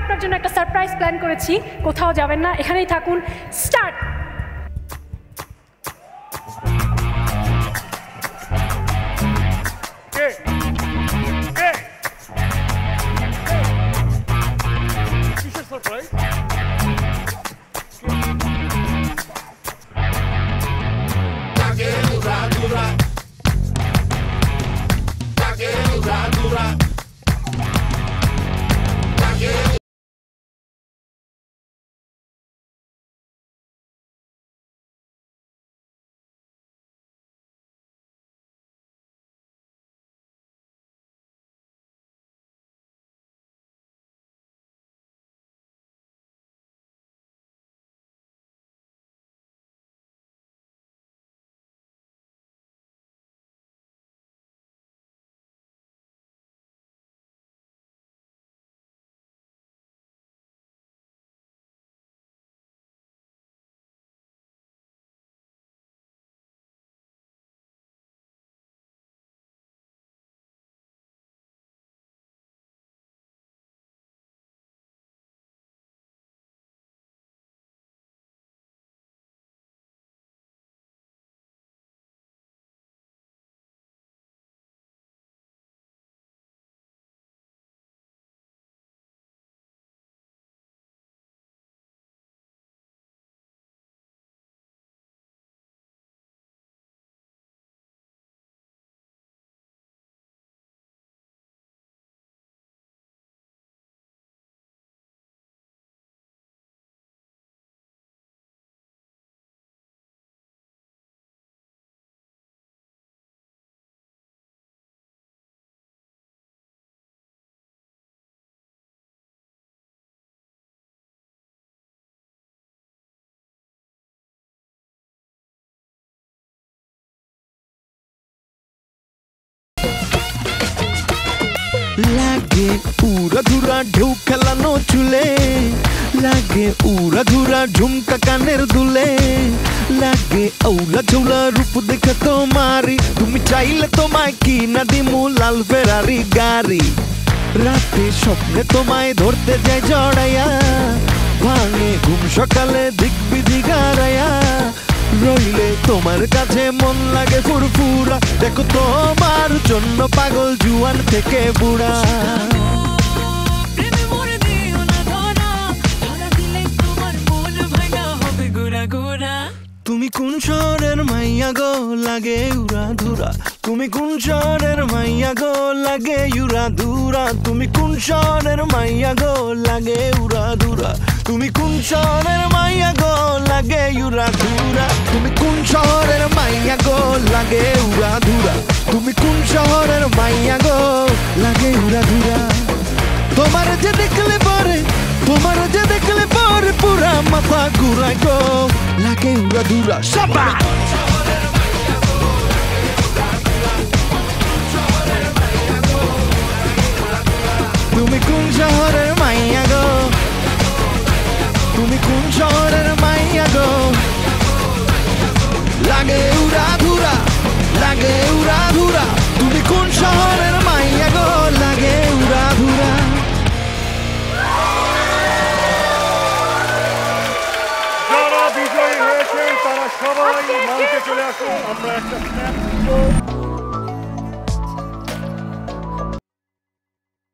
আপনার জন্য একটা সারপ্রাইজ প্ল্যান করেছি, কোথাও যাবেন না, এখানেই থাকুন। স্টার্ট। লাগে উড়া ধুরা ঢেউ খেলানো চুলে, লাগে উড়া ধুরা ঝুমকা কানের দুলে, লাগে আউলা ঝৌলা রূপ দেখে তোমারি, তুমি চাইলে তোমায় কি না দিমু লাল ফেরারি গাড়ি। রাতে স্বপ্নে তোমায় ধরতে যাই জড়াইয়া, ভাঙে ঘুম সকালে দিক বিধি গারায়া, রইলে তোমার কাছে মন লাগে ফুরফুরা, দেখো তোমার জন্য পাগল জুয়ান থেকে বুড়া। তুমি কোন শহরের মাইয়া গো লাগে উড়া ধুরা, তুমি কোন শহরের মাইয়া গো লাগে উড়া ধুরা, তুমি কোন শহরের মাইয়া গো লাগে উড়া ধুরা, তুমি কোন শহরের মাইয়া গো লাগে উড়া ধুরা, তুমি কোন শহরের মাইয়া গো লাগে উড়া ধুরা, তুমি কোন শহরের মাইয়া গো লাগে উড়া ধুরা। তোমার যে দেখলে পরে, তোমার যে দেখলে পরে পুরা মাথা ঘুরায় গো লাগে উড়া ধুরা। সবাই তুমি কোন শহরের মাইয়া গো, তুমি কোন শহরের মাইয়া গো লাগে উড়া ধুরা, লাগে উড়া ধুরা, তুমি কোন শহরের মাইয়া গো লাগে উড়া ধুরা। যারা বিজয়ী হয়েছে তারা সবাই মঞ্চে চলে আসুন, আমরা একটা